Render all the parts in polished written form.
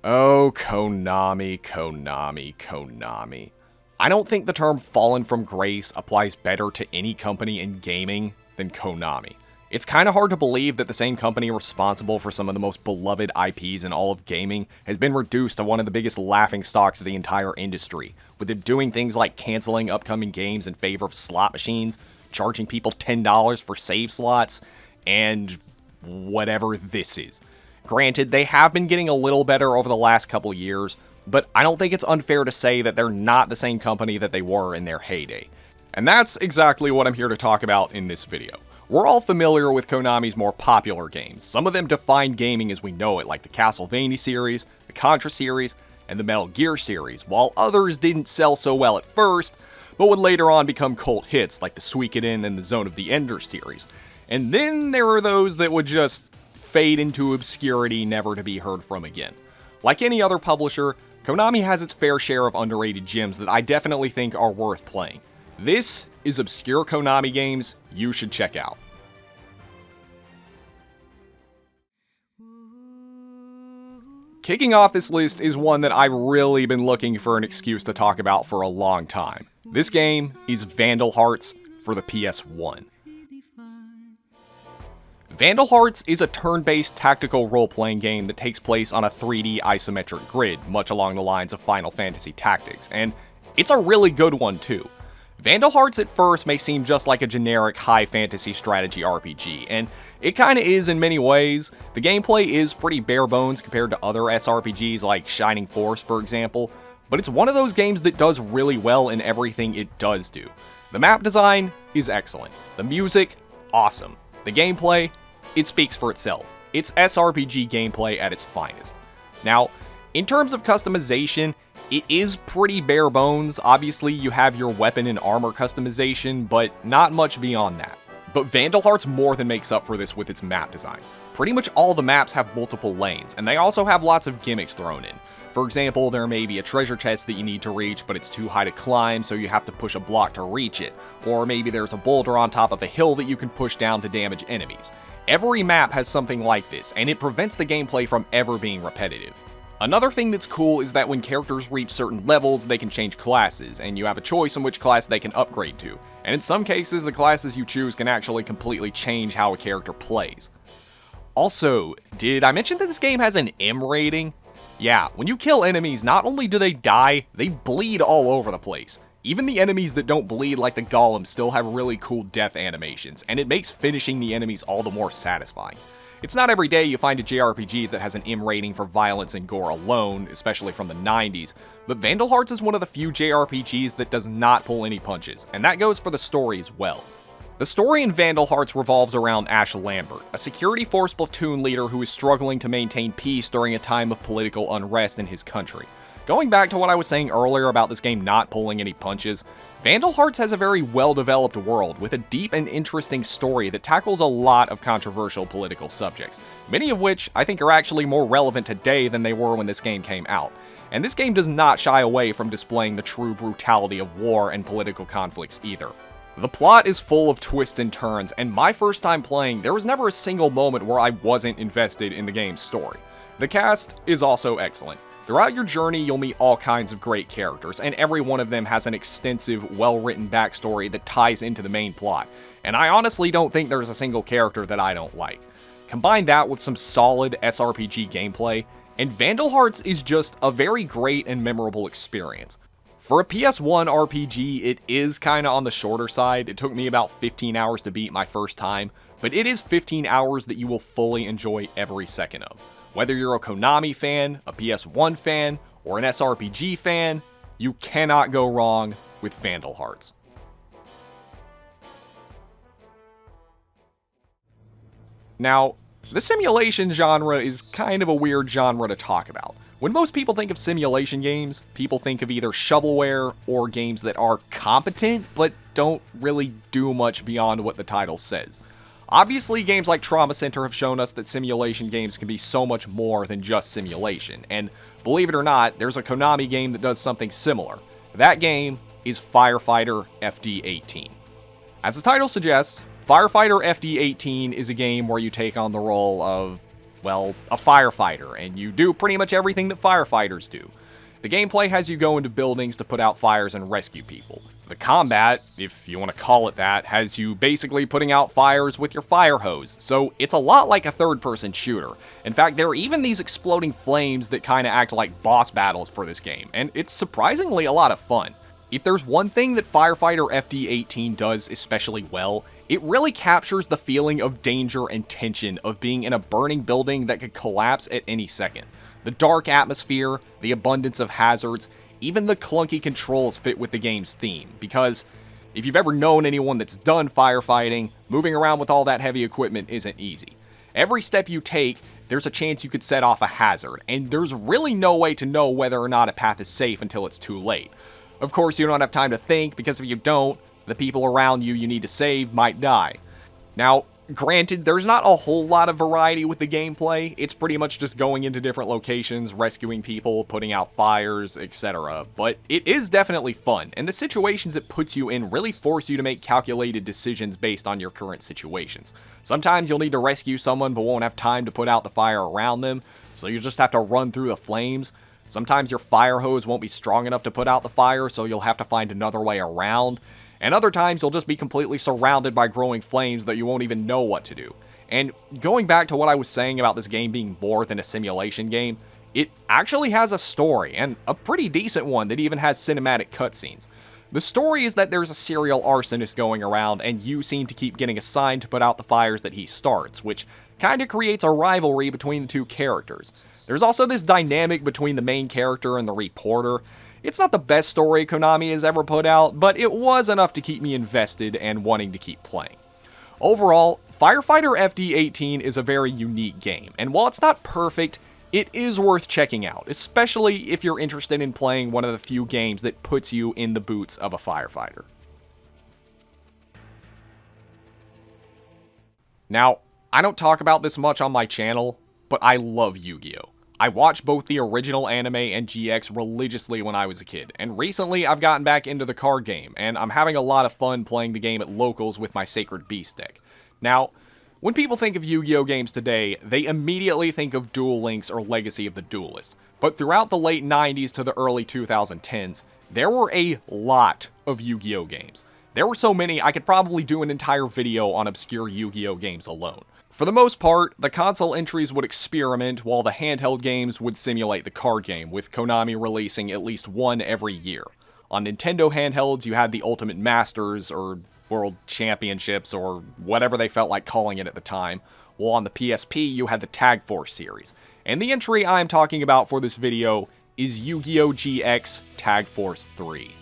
Oh, Konami, Konami, Konami. I don't think the term fallen from grace applies better to any company in gaming than Konami. It's kind of hard to believe that the same company responsible for some of the most beloved IPs in all of gaming has been reduced to one of the biggest laughingstocks of the entire industry, with it doing things like canceling upcoming games in favor of slot machines, charging people $10 for save slots, and whatever this is. Granted, they have been getting a little better over the last couple years, but I don't think it's unfair to say that they're not the same company that they were in their heyday. And that's exactly what I'm here to talk about in this video. We're all familiar with Konami's more popular games. Some of them defined gaming as we know it, like the Castlevania series, the Contra series, and the Metal Gear series, while others didn't sell so well at first, but would later on become cult hits, like the Suikoden and the Zone of the Ender series. And then there are those that would just fade into obscurity, never to be heard from again. Like any other publisher, Konami has its fair share of underrated gems that I definitely think are worth playing. This is obscure Konami games you should check out. Kicking off this list is one that I've really been looking for an excuse to talk about for a long time. This game is Vandal Hearts for the PS1. Vandal Hearts is a turn-based tactical role-playing game that takes place on a 3D isometric grid, much along the lines of Final Fantasy Tactics, and it's a really good one too. Vandal Hearts at first may seem just like a generic high fantasy strategy RPG, and it kinda is in many ways. The gameplay is pretty bare bones compared to other SRPGs like Shining Force, for example, but it's one of those games that does really well in everything it does do. The map design is excellent. The music, awesome. The gameplay, it speaks for itself. It's SRPG gameplay at its finest. Now, in terms of customization, it is pretty bare bones. Obviously, you have your weapon and armor customization, but not much beyond that. But Vandal Hearts more than makes up for this with its map design. Pretty much all the maps have multiple lanes, and they also have lots of gimmicks thrown in. For example, there may be a treasure chest that you need to reach, but it's too high to climb, so you have to push a block to reach it. Or maybe there's a boulder on top of a hill that you can push down to damage enemies. Every map has something like this, and it prevents the gameplay from ever being repetitive. Another thing that's cool is that when characters reach certain levels, they can change classes, and you have a choice on which class they can upgrade to. And in some cases, the classes you choose can actually completely change how a character plays. Also, did I mention that this game has an M rating? Yeah, when you kill enemies, not only do they die, they bleed all over the place. Even the enemies that don't bleed like the golems still have really cool death animations, and it makes finishing the enemies all the more satisfying. It's not every day you find a JRPG that has an M rating for violence and gore alone, especially from the 90s, but Vandal Hearts is one of the few JRPGs that does not pull any punches, and that goes for the story as well. The story in Vandal Hearts revolves around Ash Lambert, a security force platoon leader who is struggling to maintain peace during a time of political unrest in his country. Going back to what I was saying earlier about this game not pulling any punches, Vandal Hearts has a very well-developed world with a deep and interesting story that tackles a lot of controversial political subjects, many of which I think are actually more relevant today than they were when this game came out. And this game does not shy away from displaying the true brutality of war and political conflicts either. The plot is full of twists and turns, and my first time playing, there was never a single moment where I wasn't invested in the game's story. The cast is also excellent. Throughout your journey, you'll meet all kinds of great characters, and every one of them has an extensive, well-written backstory that ties into the main plot, and I honestly don't think there's a single character that I don't like. Combine that with some solid SRPG gameplay, and Vandal Hearts is just a very great and memorable experience. For a PS1 RPG, it is kinda on the shorter side. It took me about 15 hours to beat my first time, but it is 15 hours that you will fully enjoy every second of. Whether you're a Konami fan, a PS1 fan, or an SRPG fan, you cannot go wrong with Vandal Hearts. Now, the simulation genre is kind of a weird genre to talk about. When most people think of simulation games, people think of either shovelware or games that are competent, but don't really do much beyond what the title says. Obviously, games like Trauma Center have shown us that simulation games can be so much more than just simulation, and believe it or not, there's a Konami game that does something similar. That game is Firefighter FD18. As the title suggests, Firefighter FD18 is a game where you take on the role of well, a firefighter, and you do pretty much everything that firefighters do. The gameplay has you go into buildings to put out fires and rescue people. The combat, if you want to call it that, has you basically putting out fires with your fire hose, so it's a lot like a third-person shooter. In fact, there are even these exploding flames that kind of act like boss battles for this game, and it's surprisingly a lot of fun. If there's one thing that Firefighter FD18 does especially well, it really captures the feeling of danger and tension of being in a burning building that could collapse at any second. The dark atmosphere, the abundance of hazards, even the clunky controls fit with the game's theme, because if you've ever known anyone that's done firefighting, moving around with all that heavy equipment isn't easy. Every step you take, there's a chance you could set off a hazard, and there's really no way to know whether or not a path is safe until it's too late. Of course, you don't have time to think, because if you don't, the people around you need to save might die. Now, granted, there's not a whole lot of variety with the gameplay. It's pretty much just going into different locations, rescuing people, putting out fires, etc. But it is definitely fun, and the situations it puts you in really force you to make calculated decisions based on your current situations. Sometimes you'll need to rescue someone but won't have time to put out the fire around them, so you just have to run through the flames. Sometimes your fire hose won't be strong enough to put out the fire, so you'll have to find another way around. And other times you'll just be completely surrounded by growing flames that you won't even know what to do. And going back to what I was saying about this game being more than a simulation game, it actually has a story, and a pretty decent one that even has cinematic cutscenes. The story is that there's a serial arsonist going around, and you seem to keep getting assigned to put out the fires that he starts, which kinda creates a rivalry between the two characters. There's also this dynamic between the main character and the reporter. It's not the best story Konami has ever put out, but it was enough to keep me invested and wanting to keep playing. Overall, Firefighter FD18 is a very unique game, and while it's not perfect, it is worth checking out, especially if you're interested in playing one of the few games that puts you in the boots of a firefighter. Now, I don't talk about this much on my channel, but I love Yu-Gi-Oh! I watched both the original anime and GX religiously when I was a kid, and recently I've gotten back into the card game, and I'm having a lot of fun playing the game at locals with my Sacred Beast deck. Now, when people think of Yu-Gi-Oh! Games today, they immediately think of Duel Links or Legacy of the Duelist, but throughout the late 90s to the early 2010s, there were a lot of Yu-Gi-Oh! Games. There were so many I could probably do an entire video on obscure Yu-Gi-Oh! Games alone. For the most part, the console entries would experiment while the handheld games would simulate the card game, with Konami releasing at least one every year. On Nintendo handhelds, you had the Ultimate Masters, or World Championships, or whatever they felt like calling it at the time, while on the PSP, you had the Tag Force series. And the entry I'm talking about for this video is Yu-Gi-Oh! GX Tag Force 3.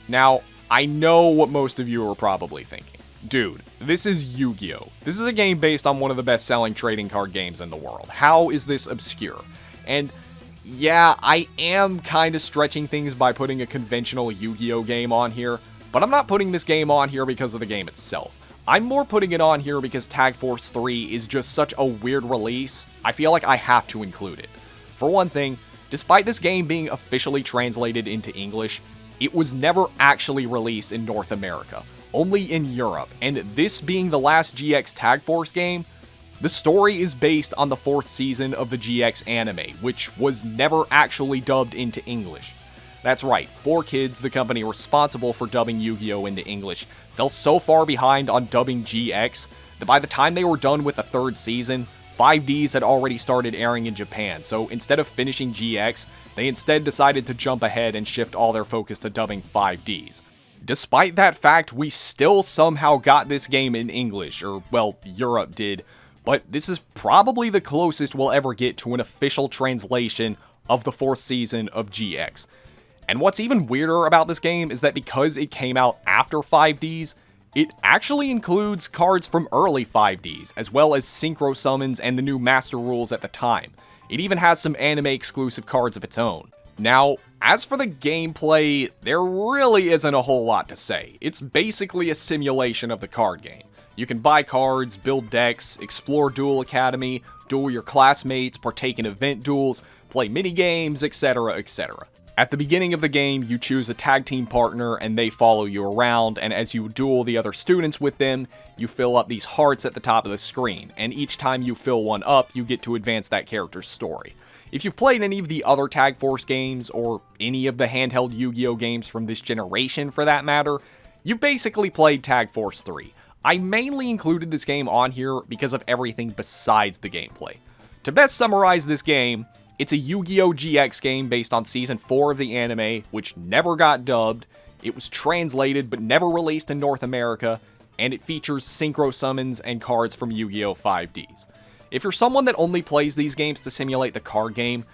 Now, I know what most of you are probably thinking. Dude, this is Yu-Gi-Oh! This is a game based on one of the best-selling trading card games in the world. How is this obscure? And yeah, I am kind of stretching things by putting a conventional Yu-Gi-Oh! Game on here, but I'm not putting this game on here because of the game itself. I'm more putting it on here because Tag Force 3 is just such a weird release, I feel like I have to include it. For one thing, despite this game being officially translated into English, it was never actually released in North America. Only in Europe, and this being the last GX Tag Force game, the story is based on the 4th season of the GX anime, which was never actually dubbed into English. That's right, 4Kids, the company responsible for dubbing Yu-Gi-Oh! Into English, fell so far behind on dubbing GX that by the time they were done with the 3rd season, 5Ds had already started airing in Japan, so instead of finishing GX, they instead decided to jump ahead and shift all their focus to dubbing 5Ds. Despite that fact, we still somehow got this game in English, or, well, Europe did, but this is probably the closest we'll ever get to an official translation of the 4th season of GX. And what's even weirder about this game is that because it came out after 5Ds, it actually includes cards from early 5Ds, as well as Synchro Summons and the new Master Rules at the time. It even has some anime-exclusive cards of its own. Now, as for the gameplay, there really isn't a whole lot to say. It's basically a simulation of the card game. You can buy cards, build decks, explore Duel Academy, duel your classmates, partake in event duels, play minigames, etc., etc. At the beginning of the game, you choose a tag team partner and they follow you around, and as you duel the other students with them, you fill up these hearts at the top of the screen, and each time you fill one up, you get to advance that character's story. If you've played any of the other Tag Force games, or any of the handheld Yu-Gi-Oh games from this generation for that matter, you've basically played Tag Force 3. I mainly included this game on here because of everything besides the gameplay. To best summarize this game, it's a Yu-Gi-Oh! GX game based on Season 4 of the anime, which never got dubbed, it was translated but never released in North America, and it features synchro summons and cards from Yu-Gi-Oh! 5Ds. If you're someone that only plays these games to simulate the card game,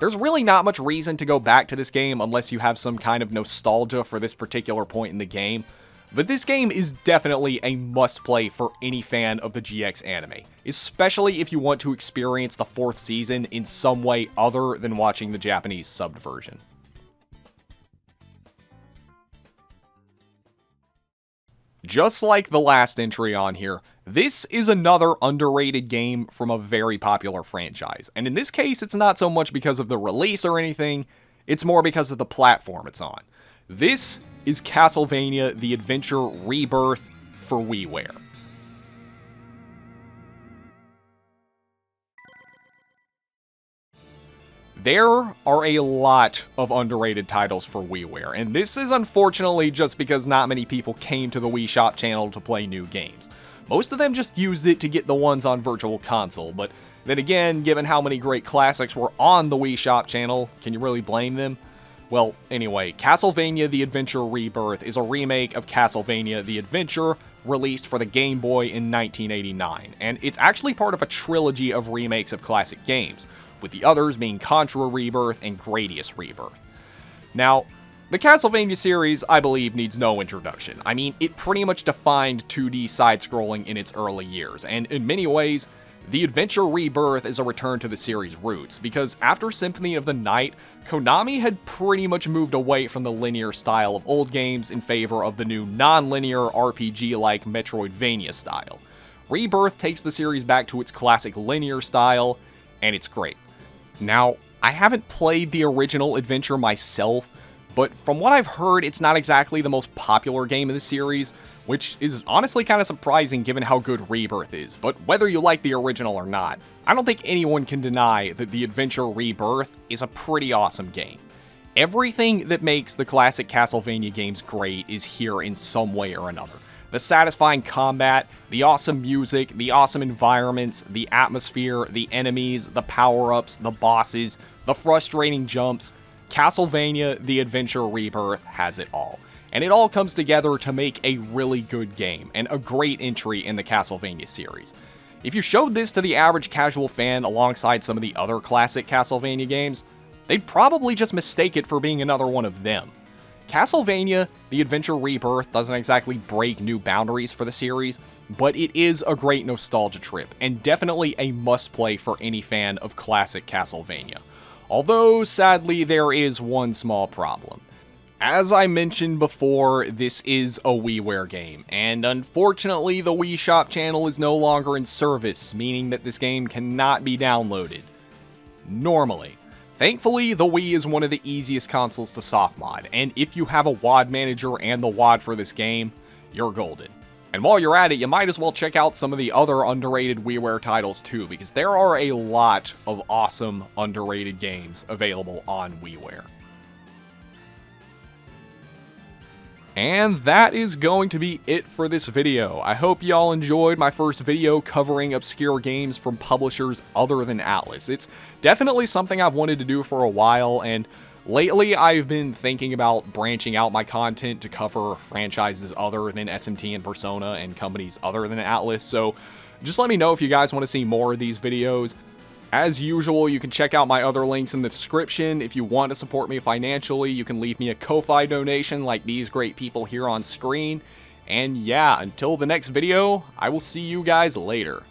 there's really not much reason to go back to this game unless you have some kind of nostalgia for this particular point in the game. But this game is definitely a must-play for any fan of the GX anime, especially if you want to experience the 4th season in some way other than watching the Japanese subbed version. Just like the last entry on here, this is another underrated game from a very popular franchise, and in this case it's not so much because of the release or anything, it's more because of the platform it's on. This is Castlevania The Adventure Rebirth for WiiWare. There are a lot of underrated titles for WiiWare, and this is unfortunately just because not many people came to the Wii Shop channel to play new games. Most of them just used it to get the ones on Virtual Console, but then again, given how many great classics were on the Wii Shop channel, can you really blame them? Well, anyway, Castlevania The Adventure Rebirth is a remake of Castlevania The Adventure, released for the Game Boy in 1989, and it's actually part of a trilogy of remakes of classic games, with the others being Contra Rebirth and Gradius Rebirth. Now, the Castlevania series, I believe, needs no introduction. I mean, it pretty much defined 2D side-scrolling in its early years, and in many ways, The Adventure Rebirth is a return to the series' roots, because after Symphony of the Night, Konami had pretty much moved away from the linear style of old games in favor of the new non-linear RPG-like Metroidvania style. Rebirth takes the series back to its classic linear style, and it's great. Now, I haven't played the original adventure myself, but from what I've heard, it's not exactly the most popular game in the series, which is honestly kind of surprising given how good Rebirth is, but whether you like the original or not, I don't think anyone can deny that The Adventure Rebirth is a pretty awesome game. Everything that makes the classic Castlevania games great is here in some way or another. The satisfying combat, the awesome music, the awesome environments, the atmosphere, the enemies, the power-ups, the bosses, the frustrating jumps. Castlevania The Adventure Rebirth has it all. And it all comes together to make a really good game, and a great entry in the Castlevania series. If you showed this to the average casual fan alongside some of the other classic Castlevania games, they'd probably just mistake it for being another one of them. Castlevania The Adventure Rebirth doesn't exactly break new boundaries for the series, but it is a great nostalgia trip, and definitely a must-play for any fan of classic Castlevania. Although, sadly, there is one small problem. As I mentioned before, this is a WiiWare game, and unfortunately the Wii Shop channel is no longer in service, meaning that this game cannot be downloaded. Normally. Thankfully, the Wii is one of the easiest consoles to soft mod, and if you have a WAD manager and the WAD for this game, you're golden. And while you're at it, you might as well check out some of the other underrated WiiWare titles too, because there are a lot of awesome underrated games available on WiiWare. And that is going to be it for this video. I hope y'all enjoyed my first video covering obscure games from publishers other than Atlus. It's definitely something I've wanted to do for a while, and lately I've been thinking about branching out my content to cover franchises other than SMT and Persona and companies other than Atlus, so just let me know if you guys want to see more of these videos. As usual, you can check out my other links in the description. If you want to support me financially, you can leave me a Ko-Fi donation like these great people here on screen. And yeah, until the next video, I will see you guys later.